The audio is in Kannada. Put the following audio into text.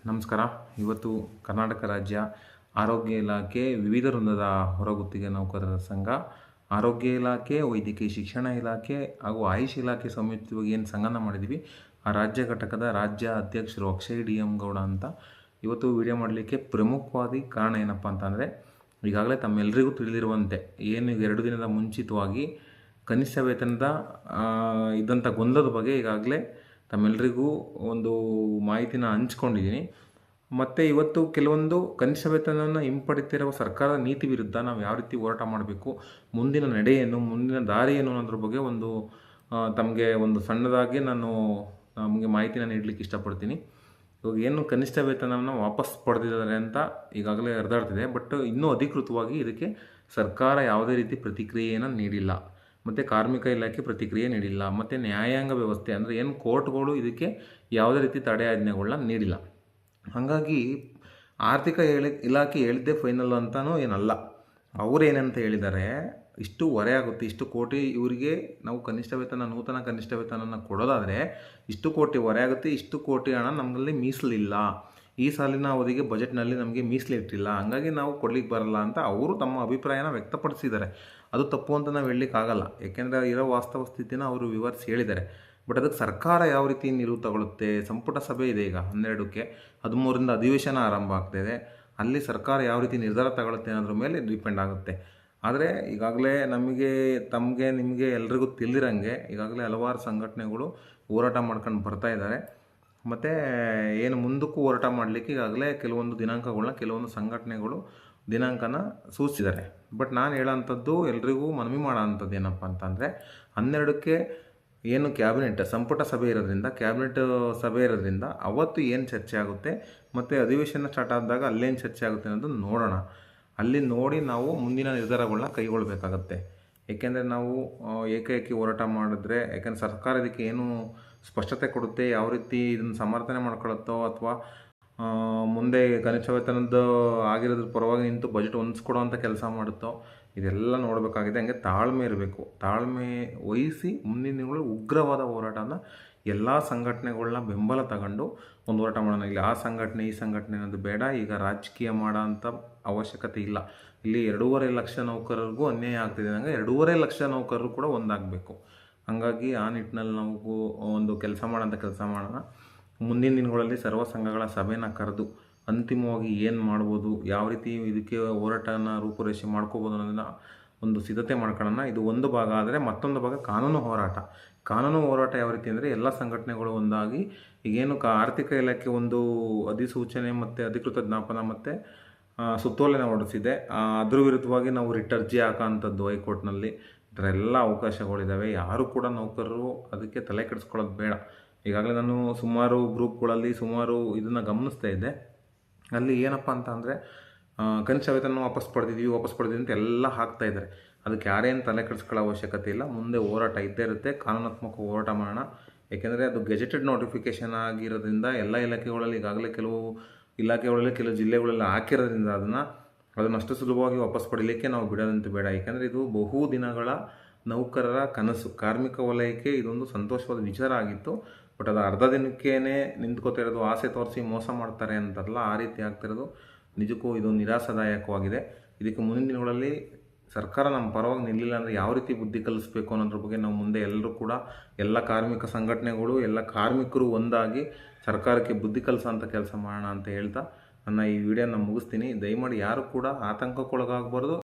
ನಮಸ್ಕಾರ. ಇವತ್ತು ಕರ್ನಾಟಕ ರಾಜ್ಯ ಆರೋಗ್ಯ ಇಲಾಖೆ ವಿವಿಧ ವೃಂದದ ಹೊರಗುತ್ತಿಗೆ ನೌಕರರ ಸಂಘ, ಆರೋಗ್ಯ ಇಲಾಖೆ, ವೈದ್ಯಕೀಯ ಶಿಕ್ಷಣ ಇಲಾಖೆ ಹಾಗೂ ಆಯುಷ್ ಇಲಾಖೆ ಸಂಯುಕ್ತವಾಗಿ ಏನು ಸಂಘನ ಮಾಡಿದ್ದೀವಿ, ಆ ರಾಜ್ಯ ಘಟಕದ ರಾಜ್ಯ ಅಧ್ಯಕ್ಷರು ಅಕ್ಷಯ್ ಡಿ ಎಂ ಗೌಡ ಅಂತ ಇವತ್ತು ವಿಡಿಯೋ ಮಾಡಲಿಕ್ಕೆ ಪ್ರಮುಖವಾದ ಕಾರಣ ಏನಪ್ಪ ಅಂತಂದರೆ, ಈಗಾಗಲೇ ತಮ್ಮೆಲ್ಲರಿಗೂ ತಿಳಿದಿರುವಂತೆ ಏನು 2 ದಿನದ ಮುಂಚಿತವಾಗಿ ಕನಿಷ್ಠ ವೇತನದ ಇದ್ದಂಥ ಗೊಂದಲದ ಬಗ್ಗೆ ಈಗಾಗಲೇ ತಮ್ಮೆಲ್ಲರಿಗೂ ಒಂದು ಮಾಹಿತಿನ ಹಂಚ್ಕೊಂಡಿದ್ದೀನಿ. ಮತ್ತು ಇವತ್ತು ಕೆಲವೊಂದು ಕನಿಷ್ಠ ವೇತನವನ್ನು ಹಿಂಪಡಿತಿರುವ ಸರ್ಕಾರದ ನೀತಿ ವಿರುದ್ಧ ನಾವು ಯಾವ ರೀತಿ ಹೋರಾಟ ಮಾಡಬೇಕು, ಮುಂದಿನ ನಡೆ ಏನು, ಮುಂದಿನ ದಾರಿ ಏನು ಅನ್ನೋದ್ರ ಬಗ್ಗೆ ತಮಗೆ ಒಂದು ಸಣ್ಣದಾಗಿ ನಮಗೆ ಮಾಹಿತಿನ ನೀಡಲಿಕ್ಕೆ ಇಷ್ಟಪಡ್ತೀನಿ. ಇವಾಗ ಏನು ಕನಿಷ್ಠ ವೇತನವನ್ನು ವಾಪಸ್ ಪಡೆದಿದ್ದಾರೆ ಅಂತ ಈಗಾಗಲೇ ಹರಿದಾಡ್ತಿದೆ. ಬಟ್ ಇನ್ನೂ ಅಧಿಕೃತವಾಗಿ ಇದಕ್ಕೆ ಸರ್ಕಾರ ಯಾವುದೇ ರೀತಿ ಪ್ರತಿಕ್ರಿಯೆಯನ್ನು ನೀಡಿಲ್ಲ, ಮತ್ತು ಕಾರ್ಮಿಕ ಇಲಾಖೆ ಪ್ರತಿಕ್ರಿಯೆ ನೀಡಿಲ್ಲ, ಮತ್ತು ನ್ಯಾಯಾಂಗ ವ್ಯವಸ್ಥೆ ಅಂದರೆ ಏನು ಕೋರ್ಟ್ಗಳು ಇದಕ್ಕೆ ಯಾವುದೇ ರೀತಿ ತಡೆಯಾಜ್ಞೆಗಳನ್ನ ನೀಡಿಲ್ಲ. ಹಾಗಾಗಿ ಆರ್ಥಿಕ ಇಲಾಖೆ ಹೇಳಿದ್ದೇ ಫೈನಲ್ ಅಂತಲೂ ಏನಲ್ಲ. ಅವರೇನಂತ ಹೇಳಿದ್ದಾರೆ, ಇಷ್ಟು ಹೊರೆ ಆಗುತ್ತೆ, ಇಷ್ಟು ಕೋಟಿ ಇವರಿಗೆ ನಾವು ಕನಿಷ್ಠ ವೇತನ, ನೂತನ ಕನಿಷ್ಠ ವೇತನನ ಕೊಡೋದಾದರೆ ಇಷ್ಟು ಕೋಟಿ ಹೊರೆ ಆಗುತ್ತೆ, ಇಷ್ಟು ಕೋಟಿ ಹಣ ನಮ್ಮಲ್ಲಿ ಮೀಸಲಿಲ್ಲ, ಈ ಸಾಲಿನ ಅವಧಿಗೆ ಬಜೆಟ್ನಲ್ಲಿ ನಮಗೆ ಮೀಸಲಿಟ್ಟಿಲ್ಲ, ಹಂಗಾಗಿ ನಾವು ಕೊಡ್ಲಿಕ್ಕೆ ಬರಲ್ಲ ಅಂತ ಅವರು ತಮ್ಮ ಅಭಿಪ್ರಾಯನ ವ್ಯಕ್ತಪಡಿಸಿದ್ದಾರೆ. ಅದು ತಪ್ಪು ಅಂತ ನಾವು ಹೇಳಲಿಕ್ಕಾಗಲ್ಲ, ಏಕೆಂದರೆ ಇರೋ ವಾಸ್ತವ ಸ್ಥಿತಿನ ಅವರು ವಿವರಿಸಿ ಹೇಳಿದ್ದಾರೆ. ಬಟ್ ಅದಕ್ಕೆ ಸರ್ಕಾರ ಯಾವ ರೀತಿ ನಿಲುವು ತಗೊಳುತ್ತೆ, ಸಂಪುಟ ಸಭೆ ಇದೆ ಈಗ 12ಕ್ಕೆ, 13ರಿಂದ ಅಧಿವೇಶನ ಆರಂಭ ಆಗ್ತಾಯಿದೆ, ಅಲ್ಲಿ ಸರ್ಕಾರ ಯಾವ ರೀತಿ ನಿರ್ಧಾರ ತಗೊಳುತ್ತೆ ಅನ್ನೋದ್ರ ಮೇಲೆ ಡಿಪೆಂಡ್ ಆಗುತ್ತೆ. ಆದರೆ ಈಗಾಗಲೇ ನಿಮಗೆ ಎಲ್ರಿಗೂ ತಿಳಿದಿರಂಗೆ ಈಗಾಗಲೇ ಹಲವಾರು ಸಂಘಟನೆಗಳು ಹೋರಾಟ ಮಾಡ್ಕೊಂಡು ಬರ್ತಾ ಇದ್ದಾರೆ. ಮತ್ತು ಏನು ಮುಂದಕ್ಕೂ ಹೋರಾಟ ಮಾಡಲಿಕ್ಕೆ ಈಗಾಗಲೇ ಕೆಲವೊಂದು ಸಂಘಟನೆಗಳು ದಿನಾಂಕನ ಸೂಚಿಸಿದ್ದಾರೆ. ಬಟ್ ನಾನು ಹೇಳೋಂಥದ್ದು, ಎಲ್ರಿಗೂ ಮನವಿ ಮಾಡೋ ಅಂಥದ್ದು ಏನಪ್ಪ ಅಂತಂದರೆ, 12ಕ್ಕೆ ಏನು ಸಂಪುಟ ಸಭೆ ಇರೋದ್ರಿಂದ ಅವತ್ತು ಏನು ಚರ್ಚೆ ಆಗುತ್ತೆ, ಮತ್ತು ಅಧಿವೇಶನ ಸ್ಟಾರ್ಟ್ ಆದಾಗ ಅಲ್ಲೇನು ಚರ್ಚೆ ಆಗುತ್ತೆ ಅನ್ನೋದು ನೋಡೋಣ. ಅಲ್ಲಿ ನೋಡಿ ನಾವು ಮುಂದಿನ ನಿರ್ಧಾರಗಳನ್ನ ಕೈಗೊಳ್ಳಬೇಕಾಗತ್ತೆ. ಏಕೆಂದರೆ ನಾವು ಏಕಾಏಕಿ ಹೋರಾಟ ಮಾಡಿದ್ರೆ, ಯಾಕೆಂದರೆ ಸರ್ಕಾರ ಇದಕ್ಕೆ ಏನು ಸ್ಪಷ್ಟತೆ ಕೊಡುತ್ತೆ, ಯಾವ ರೀತಿ ಇದನ್ನು ಸಮರ್ಥನೆ ಮಾಡ್ಕೊಳ್ಳುತ್ತೋ, ಅಥವಾ ಮುಂದೆ ಕನಿಷ್ಠ ವೇತನದ ಆಗಿರೋದ್ರ ಪರವಾಗಿ ನಿಂತು ಬಜೆಟ್ ಹೊಂದಿಸ್ಕೊಡೋವಂಥ ಕೆಲಸ ಮಾಡುತ್ತೋ, ಇದೆಲ್ಲ ನೋಡಬೇಕಾಗಿದೆ. ಹಂಗೆ ತಾಳ್ಮೆ ಇರಬೇಕು. ತಾಳ್ಮೆ ವಹಿಸಿ ಮುಂದಿನ ದಿನಗಳು ಉಗ್ರವಾದ ಹೋರಾಟನ ಎಲ್ಲ ಸಂಘಟನೆಗಳನ್ನ ಬೆಂಬಲ ತಗೊಂಡು ಒಂದು ಹೋರಾಟ ಮಾಡೋಣ. ಇಲ್ಲಿ ಆ ಸಂಘಟನೆ ಈ ಸಂಘಟನೆ ಅನ್ನೋದು ಬೇಡ. ಈಗ ರಾಜಕೀಯ ಮಾಡೋ ಅಂಥ ಅವಶ್ಯಕತೆ ಇಲ್ಲ. ಇಲ್ಲಿ 2.5 ಲಕ್ಷ ನೌಕರರಿಗೂ ಅನ್ಯಾಯ ಆಗ್ತಿದೆ. ಹಂಗೆ 2.5 ಲಕ್ಷ ನೌಕರರು ಕೂಡ ಒಂದಾಗಬೇಕು. ಹಾಗಾಗಿ ಆ ನಿಟ್ಟಿನಲ್ಲಿ ನಾವು ಒಂದು ಕೆಲಸ ಮಾಡೋಣ. ಮುಂದಿನ ದಿನಗಳಲ್ಲಿ ಸರ್ವ ಸಂಘಗಳ ಸಭೆನ ಕರೆದು ಅಂತಿಮವಾಗಿ ಏನು ಮಾಡ್ಬೋದು, ಯಾವ ರೀತಿ ಇದಕ್ಕೆ ಹೋರಾಟನ ರೂಪುರೇಷೆ ಮಾಡ್ಕೋಬೋದು ಅನ್ನೋದನ್ನ ಒಂದು ಸಿದ್ಧತೆ ಮಾಡ್ಕೊಳ್ಳೋಣ. ಇದು ಒಂದು ಭಾಗ. ಆದರೆ ಮತ್ತೊಂದು ಭಾಗ ಕಾನೂನು ಹೋರಾಟ ಯಾವ ರೀತಿ ಅಂದರೆ, ಎಲ್ಲ ಸಂಘಟನೆಗಳು ಒಂದಾಗಿ ಈಗೇನು ಆರ್ಥಿಕ ಇಲಾಖೆ ಒಂದು ಅಧಿಸೂಚನೆ ಮತ್ತು ಅಧಿಕೃತ ಜ್ಞಾಪನ ಮತ್ತು ಸುತ್ತೋಲೆನ ಹೊರಡಿಸಿದೆ, ಅದ್ರ ವಿರುದ್ಧವಾಗಿ ನಾವು ರಿಟ್ ಅರ್ಜಿ ಹಾಕೋಂಥದ್ದು ಹೈಕೋರ್ಟ್ನಲ್ಲಿ. ಈ ಥರ ಎಲ್ಲ ಅವಕಾಶಗಳಿದ್ದಾವೆ. ಯಾರು ಕೂಡ ನೌಕರರು ಅದಕ್ಕೆ ತಲೆ ಕೆಡಿಸ್ಕೊಳ್ಳೋದು ಬೇಡ. ಈಗಾಗಲೇ ನಾನು ಸುಮಾರು ಗ್ರೂಪ್ಗಳಲ್ಲಿ ಇದನ್ನು ಗಮನಿಸ್ತಾ ಇದ್ದೆ. ಅಲ್ಲಿ ಏನಪ್ಪ ಅಂತ ಅಂದರೆ, ಕನಿಷ್ಠ ವೇತನ ವಾಪಸ್ ಪಡೆದಿದ್ದೀವಿ ಅಂತ ಎಲ್ಲ ಹಾಕ್ತಾಯಿದ್ದಾರೆ. ಅದಕ್ಕೆ ಯಾರೇನು ತಲೆ ಕೆಡಿಸ್ಕೊಳ್ಳೋ ಅವಶ್ಯಕತೆ ಇಲ್ಲ. ಮುಂದೆ ಹೋರಾಟ ಇದ್ದೇ ಇರುತ್ತೆ. ಕಾನೂನಾತ್ಮಕ ಹೋರಾಟ ಮಾಡೋಣ. ಏಕೆಂದರೆ ಅದು ಗೆಜೆಟೆಡ್ ನೋಟಿಫಿಕೇಷನ್ ಆಗಿರೋದ್ರಿಂದ ಎಲ್ಲ ಇಲಾಖೆಗಳಲ್ಲಿ ಈಗಾಗಲೇ ಕೆಲವು ಜಿಲ್ಲೆಗಳಲ್ಲಿ ಹಾಕಿರೋದ್ರಿಂದ ಅದನ್ನು ಅಷ್ಟು ಸುಲಭವಾಗಿ ವಾಪಸ್ ಪಡೀಲಿಕ್ಕೆ ನಾವು ಬಿಡೋದಂತೂ ಬೇಡ. ಏಕೆಂದರೆ ಇದು ಬಹು ದಿನಗಳ ನೌಕರರ ಕನಸು. ಕಾರ್ಮಿಕ ವಲಯಕ್ಕೆ ಇದೊಂದು ಸಂತೋಷವಾದ ವಿಚಾರ ಆಗಿತ್ತು. ಬಟ್ ಅದು ಅರ್ಧ ದಿನಕ್ಕೇ ನಿಂತ್ಕೋತಿರೋದು, ಆಸೆ ತೋರಿಸಿ ಮೋಸ ಮಾಡ್ತಾರೆ ಅಂತಾರಲ್ಲ, ಆ ರೀತಿ ಆಗ್ತಿರೋದು ನಿಜಕ್ಕೂ ಇದು ನಿರಾಶಾದಾಯಕವಾಗಿದೆ. ಇದಕ್ಕೆ ಮುಂದಿನ ದಿನಗಳಲ್ಲಿ ಸರ್ಕಾರ ನಮ್ಮ ಪರವಾಗಿ ನಿಲ್ಲಿಲ್ಲ ಅಂದರೆ ಯಾವ ರೀತಿ ಬುದ್ಧಿ ಕಲಿಸ್ಬೇಕು ಅನ್ನೋದ್ರ ಬಗ್ಗೆ ನಾವು ಮುಂದೆ ಎಲ್ಲರೂ ಕೂಡ, ಎಲ್ಲ ಕಾರ್ಮಿಕ ಸಂಘಟನೆಗಳು, ಎಲ್ಲ ಕಾರ್ಮಿಕರು ಒಂದಾಗಿ ಸರ್ಕಾರಕ್ಕೆ ಬುದ್ಧಿ ಕಲಿಸೋಂಥ ಕೆಲಸ ಮಾಡೋಣ ಅಂತ ಹೇಳ್ತಾ ನನ್ನ ಈ ವಿಡಿಯೋನ ಮುಗಿಸ್ತೀನಿ. ದಯಮಾಡಿ ಯಾರು ಕೂಡ ಆತಂಕಕ್ಕೊಳಗಾಗಬಾರ್ದು.